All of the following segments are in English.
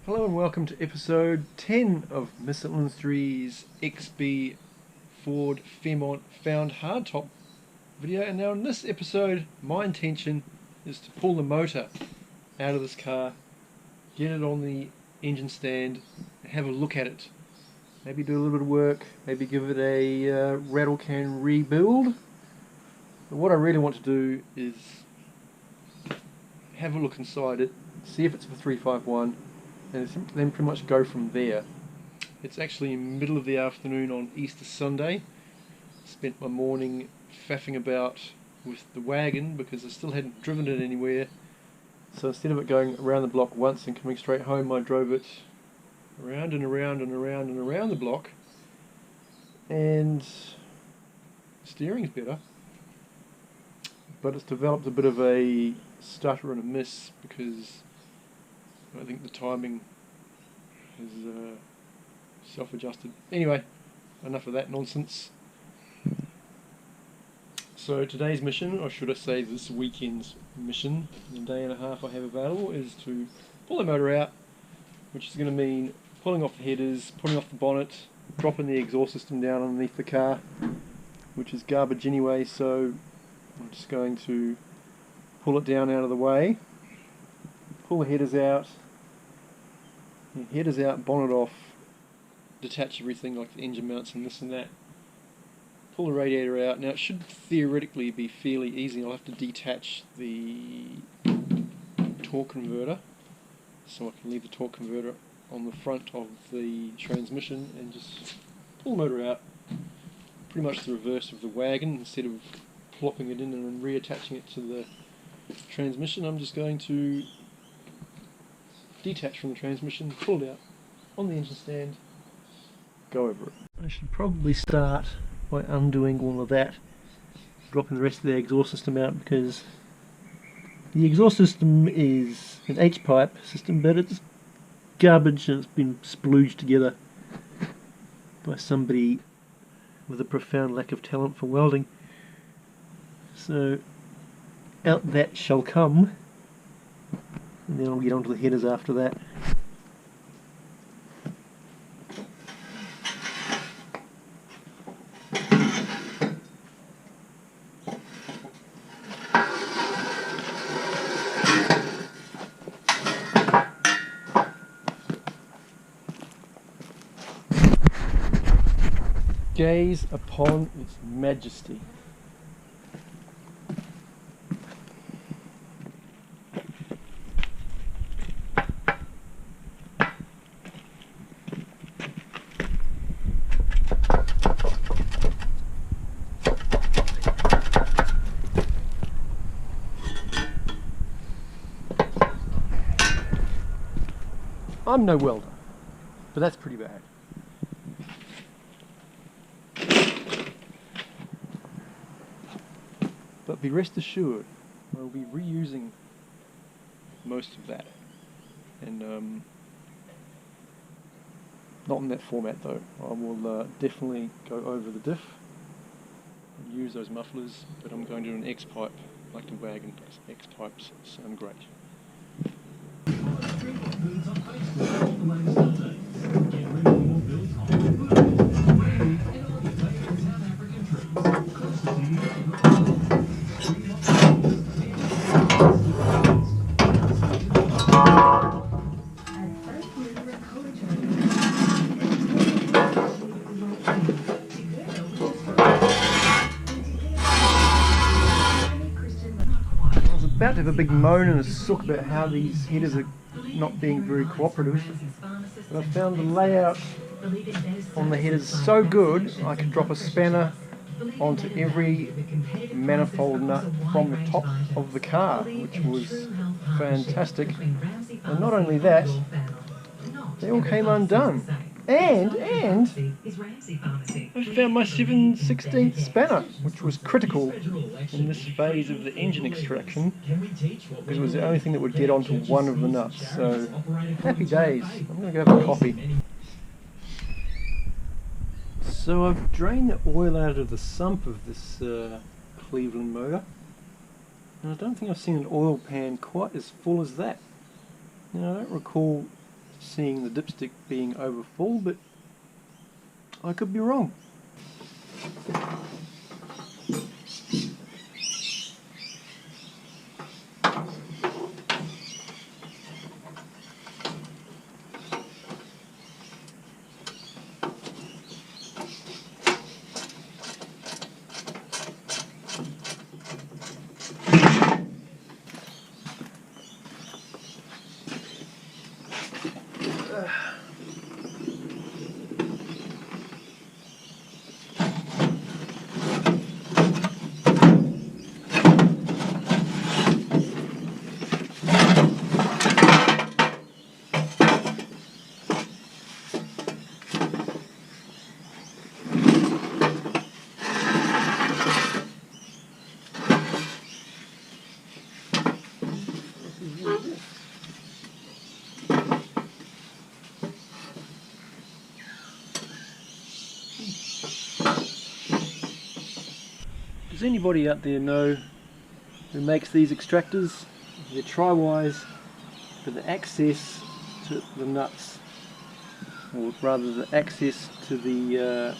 Hello and welcome to episode 10 of Michelin 3's XB Ford Found Hardtop video. And now in this episode, my intention is to pull the motor out of this car, get it on the engine stand, and have a look at it. Maybe do a little bit of work, maybe give it a rattle can rebuild. But what I really want to do is have a look inside it, see if it's the 351, and then pretty much go from there. It's actually middle of the afternoon on Easter Sunday. Spent my morning faffing about with the wagon because I still hadn't driven it anywhere. So instead of it going around the block once and coming straight home, I drove it around and around and around and around the block. And the steering's better, but it's developed a bit of a stutter and a miss because I think the timing has self-adjusted. Anyway, enough of that nonsense. So today's mission, or should I say this weekend's mission, the day and a half I have available, is to pull the motor out, which is going to mean pulling off the headers, pulling off the bonnet, dropping the exhaust system down underneath the car, which is garbage anyway, so I'm just going to pull it down out of the way, pull the headers out, bonnet off, detach everything like the engine mounts and this and that, pull the radiator out. Now it should theoretically be fairly easy. I'll have to detach the torque converter, so I can leave the torque converter on the front of the transmission and just pull the motor out. Pretty much the reverse of the wagon. Instead of plopping it in and then reattaching it to the transmission, I'm just going to detach from the transmission, pull it out on the engine stand, go over it. I should probably start by undoing all of that, dropping the rest of the exhaust system out, because the exhaust system is an H-pipe system, but it's garbage and it's been splooged together by somebody with a profound lack of talent for welding. So out that shall come, and then I'll get onto the headers after that. Gaze upon its majesty. I'm no welder, but that's pretty bad. But be rest assured, I'll be reusing most of that. And not in that format though. I will definitely go over the diff and use those mufflers, but I'm going to do an X-pipe, like the wagon, because X-pipes sound great. About to have a big moan and a sook about how these headers are not being very cooperative, but I found the layout on the headers so good I could drop a spanner onto every manifold nut from the top of the car, which was fantastic. And not only that, they all came undone. And I found my 7/16 spanner, which was critical in this phase of the engine extraction, because it was the only thing that would get onto one of the nuts. So, happy days. I'm going to go have a coffee. So I've drained the oil out of the sump of this Cleveland motor, and I don't think I've seen an oil pan quite as full as that. Now I don't recall seeing the dipstick being over full, but I could be wrong. Does anybody out there know who makes these extractors? They're tri-wise, but the access to the nuts, or rather the access to the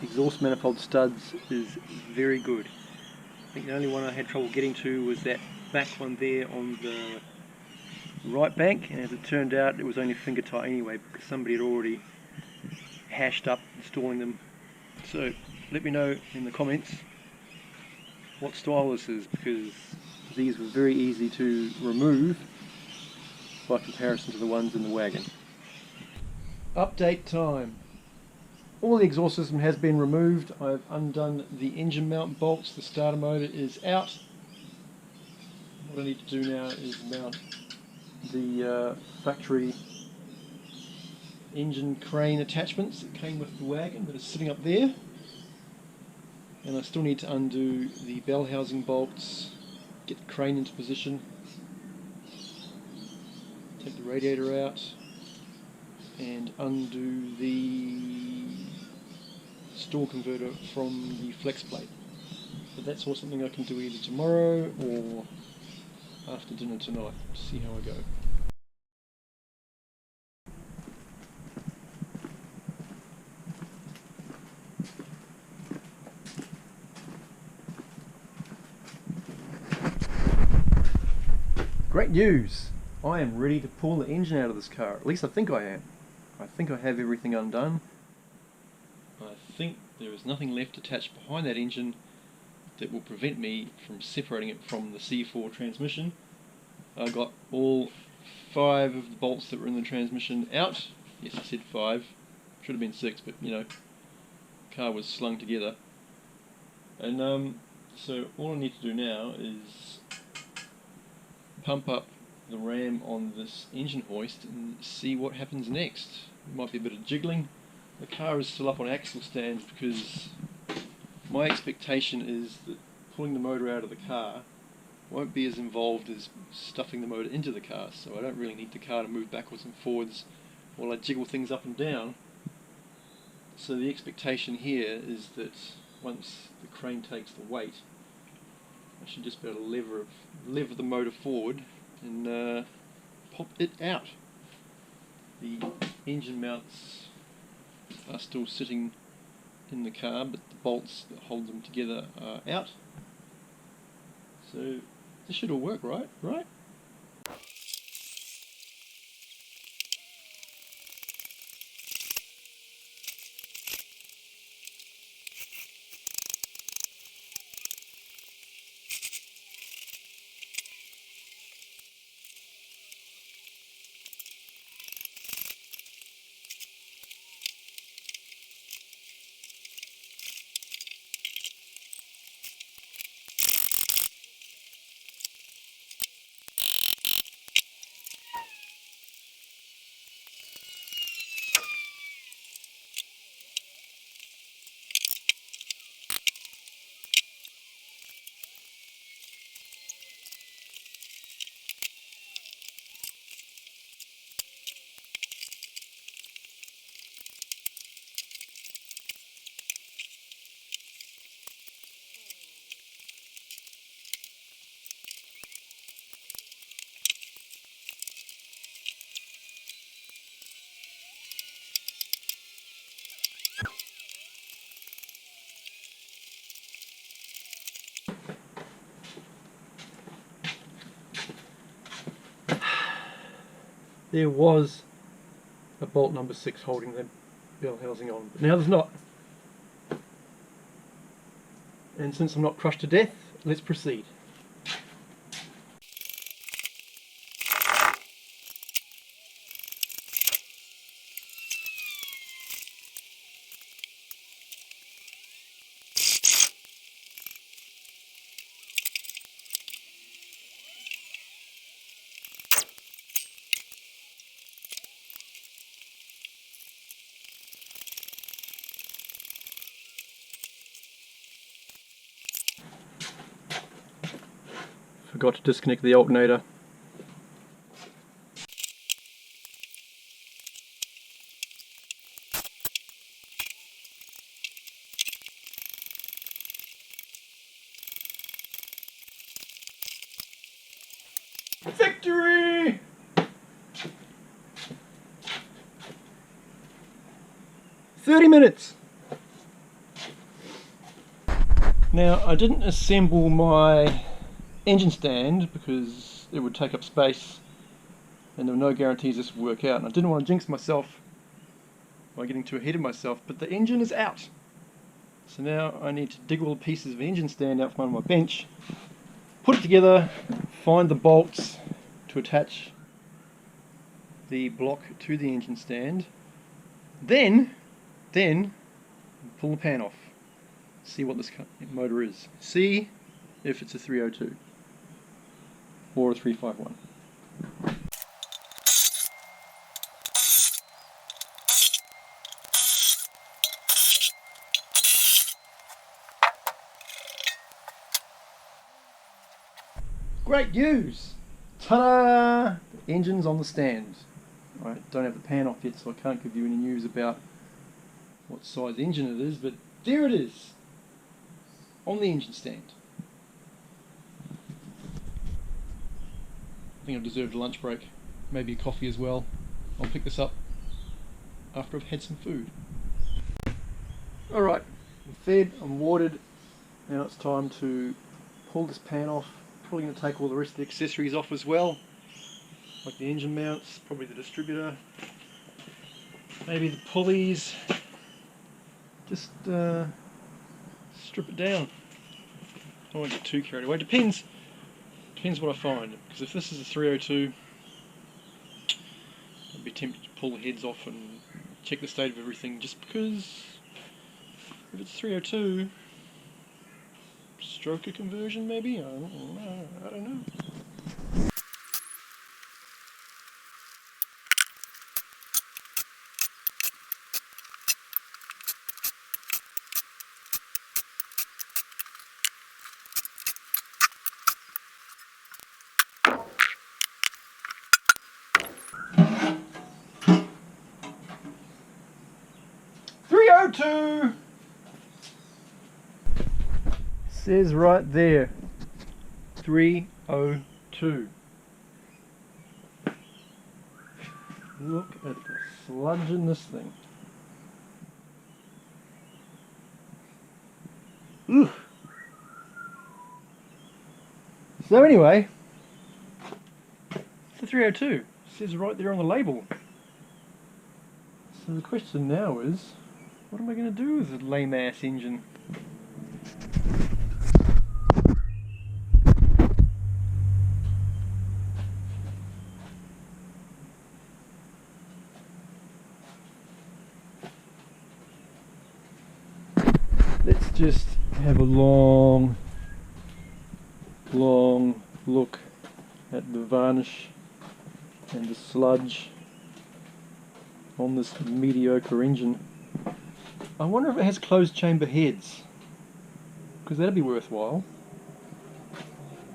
exhaust manifold studs, is very good. I think the only one I had trouble getting to was that back one there on the right bank, and as it turned out it was only finger tight anyway because somebody had already hashed up installing them. So let me know in the comments what style this is, because these were very easy to remove by comparison to the ones in the wagon. Update time. All the exhaust system has been removed. I've undone the engine mount bolts. The starter motor is out. What I need to do now is mount the factory engine crane attachments that came with the wagon that is sitting up there. And I still need to undo the bell housing bolts, get the crane into position, take the radiator out, and undo the store converter from the flex plate. But that's all something I can do either tomorrow or after dinner tonight. See how I go. Great news! I am ready to pull the engine out of this car. At least I think I am. I think I have everything undone. I think there is nothing left attached behind that engine that will prevent me from separating it from the C4 transmission. I got all 5 of the bolts that were in the transmission out. Yes, I said 5. Should have been 6, but you know, the car was slung together. And so all I need to do now is pump up the ram on this engine hoist and see what happens next. There might be a bit of jiggling. The car is still up on axle stands because my expectation is that pulling the motor out of the car won't be as involved as stuffing the motor into the car, so I don't really need the car to move backwards and forwards while I jiggle things up and down. So the expectation here is that once the crane takes the weight, I should just be able to lever the motor forward and pop it out. The engine mounts are still sitting in the car, but the bolts that hold them together are out. So this should all work, right? there was a bolt number 6 holding the bell housing on, but now there's not. And since I'm not crushed to death, let's proceed. Forgot to disconnect the alternator. Victory! $30. Now, I didn't assemble my engine stand because it would take up space and there were no guarantees this would work out, and I didn't want to jinx myself by getting too ahead of myself, but the engine is out. So now I need to dig all the pieces of the engine stand out from under my bench, put it together, find the bolts to attach the block to the engine stand, then pull the pan off, see what this motor is, see if it's a 302 or a 351. Great news! Ta-da! The engine's on the stand. I don't have the pan off yet, so I can't give you any news about what size engine it is, but there it is, on the engine stand. I think I've deserved a lunch break, maybe a coffee as well. I'll pick this up after I've had some food. Alright, I'm fed, I'm watered, now it's time to pull this pan off. Probably going to take all the rest of the accessories off as well, like the engine mounts, probably the distributor, maybe the pulleys. Just strip it down. I don't want to get too carried away. Depends what I find, because if this is a 302, I'd be tempted to pull the heads off and check the state of everything, just because if it's 302, stroker conversion maybe? I don't know. .302 says right there, 302. Look at the sludge in this thing. Ugh. So anyway, it's the 302. It says right there on the label. So the question now is, what am I going to do with this lame ass engine? Let's just have a long look at the varnish and the sludge on this mediocre engine. I wonder if it has closed chamber heads, because that'd be worthwhile.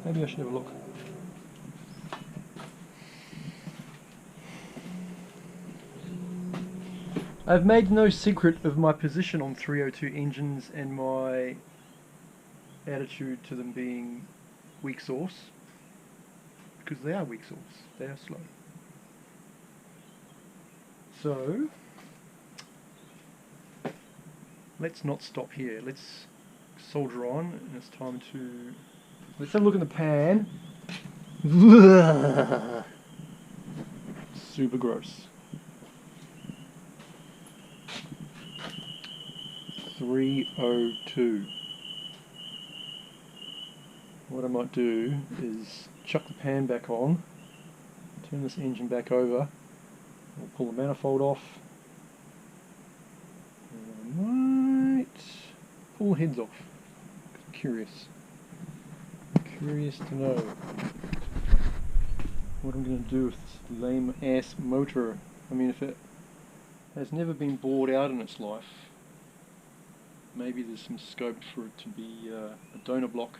Maybe I should have a look. I've made no secret of my position on 302 engines and my attitude to them being weak source, because they are weak source, they are slow. So let's not stop here, let's solder on, and it's time to, let's have a look in the pan. super gross. 302. What I might do is chuck the pan back on, turn this engine back over, we'll pull the manifold off, and I might pull the heads off. Curious to know what I'm going to do with this lame ass motor. I mean, if it has never been bored out in its life, maybe there's some scope for it to be a donor block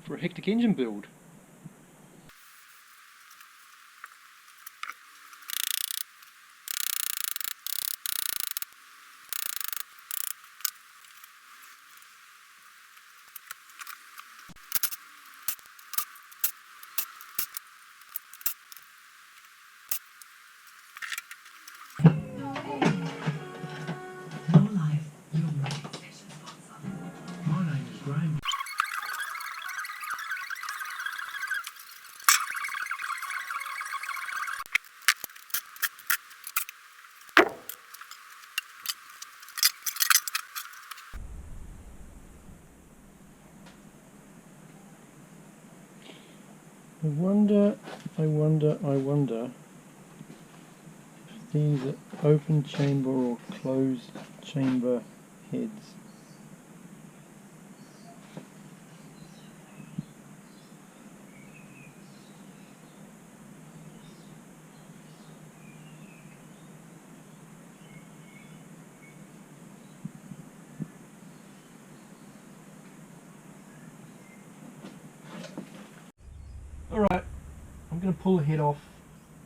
for a hectic engine build. I wonder if these are open chamber or closed chamber heads. Alright, I'm going to pull the head off,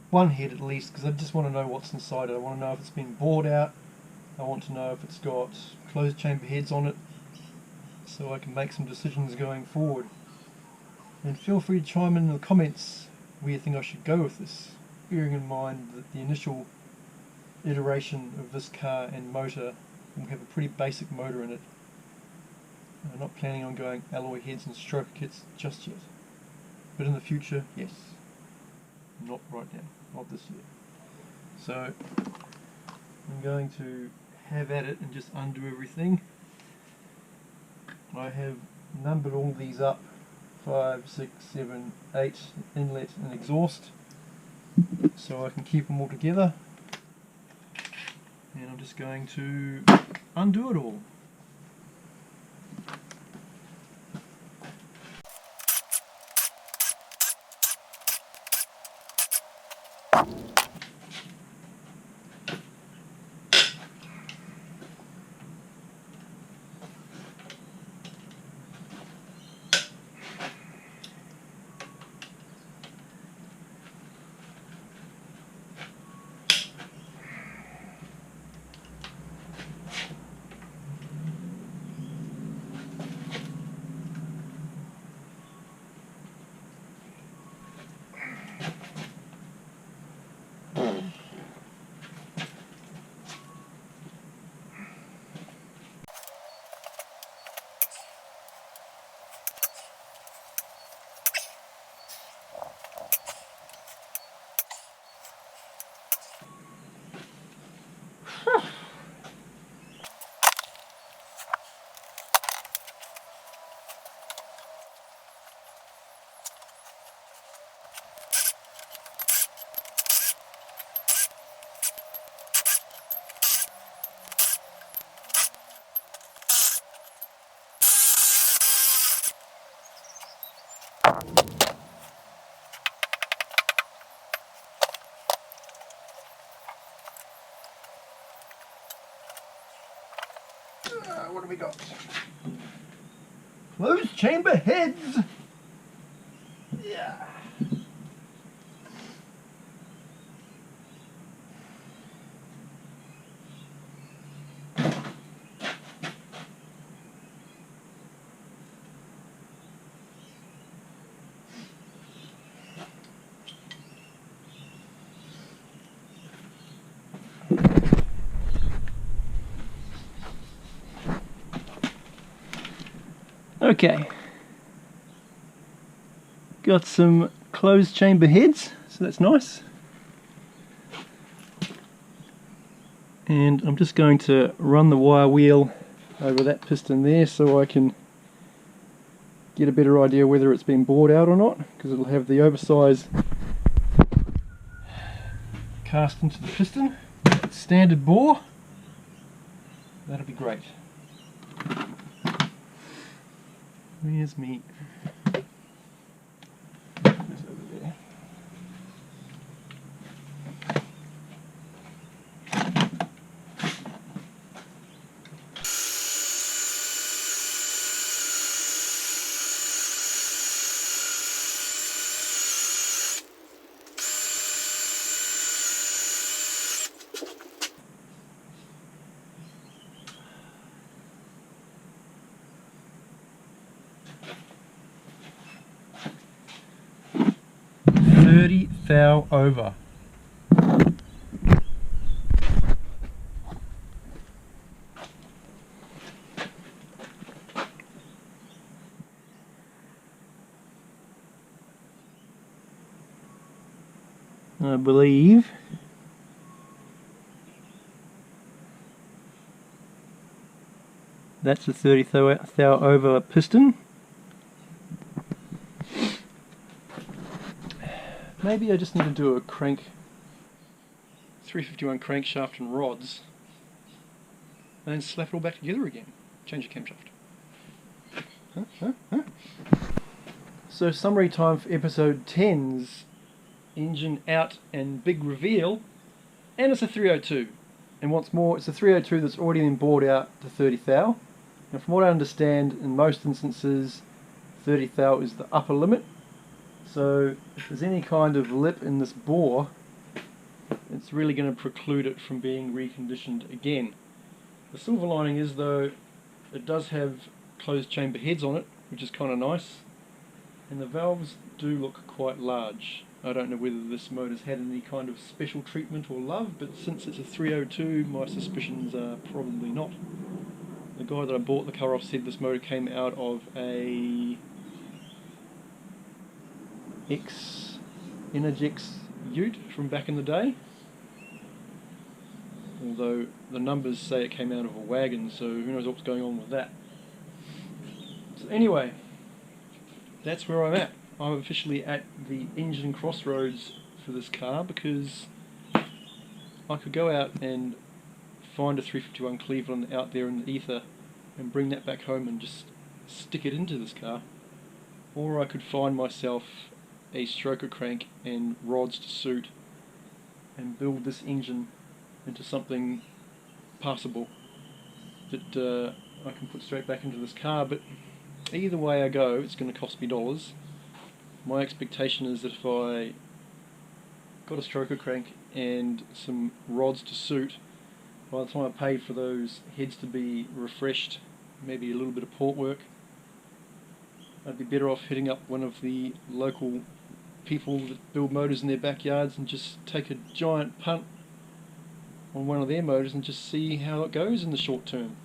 one head at least, because I just want to know what's inside it. I want to know if it's been bored out, I want to know if it's got closed chamber heads on it, so I can make some decisions going forward. And feel free to chime in the comments where you think I should go with this, bearing in mind that the initial iteration of this car and motor will have a pretty basic motor in it. I'm not planning on going alloy heads and stroker kits just yet. But in the future, yes. Not right now, not this year. So I'm going to have at it and just undo everything. I have numbered all these up: 5, 6, 7, 8 inlet and exhaust, so I can keep them all together. And I'm just going to undo it all. What do we got? Closed chamber heads! Yeah. Okay, got some closed chamber heads, so that's nice. And I'm just going to run the wire wheel over that piston there so I can get a better idea whether it's been bored out or not, because it'll have the oversized cast into the piston. Standard bore. That'll be great. Where's me? It's over there. Thou over. I believe that's a 30 thou over piston. Maybe I just need to do a crank 351 crankshaft and rods and then slap it all back together again. Change the camshaft. So summary time for episode 10's engine out and big reveal, and it's a 302, and what's more, it's a 302 that's already been bored out to 30 thou, and from what I understand, in most instances 30 thou is the upper limit. So if there's any kind of lip in this bore, it's really going to preclude it from being reconditioned again. The silver lining is, though, it does have closed chamber heads on it, which is kind of nice, and the valves do look quite large. I don't know whether this motor's had any kind of special treatment or love, but since it's a 302, my suspicions are probably not. The guy that I bought the car off said this motor came out of a Energix Ute from back in the day, although the numbers say it came out of a wagon, so who knows what's going on with that. So anyway, that's where I'm at. I'm officially at the engine crossroads for this car, because I could go out and find a 351 Cleveland out there in the ether and bring that back home and just stick it into this car, or I could find myself a stroker crank and rods to suit and build this engine into something passable that I can put straight back into this car. But either way I go, it's going to cost me dollars. My expectation is that if I got a stroker crank and some rods to suit, by the time I paid for those heads to be refreshed, maybe a little bit of port work, I'd be better off hitting up one of the local people that build motors in their backyards and just take a giant punt on one of their motors and just see how it goes in the short term.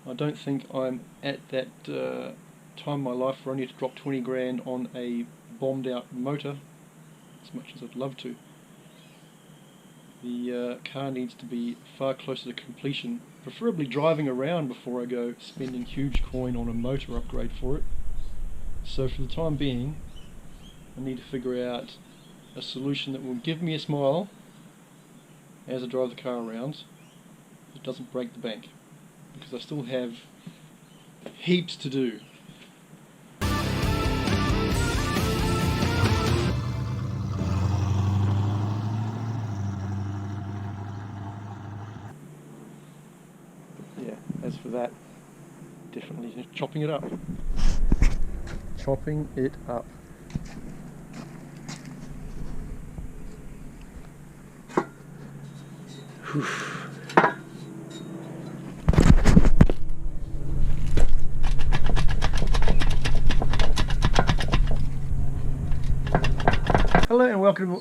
I don't think I'm at that time in my life where I need to drop 20 grand on a bombed out motor, as much as I'd love to. The car needs to be far closer to completion, preferably driving around before I go spending huge coin on a motor upgrade for it. So for the time being, I need to figure out a solution that will give me a smile as I drive the car around, that doesn't break the bank, because I still have heaps to do. Yeah, as for that, definitely chopping it up. Chopping it up. Hello and welcome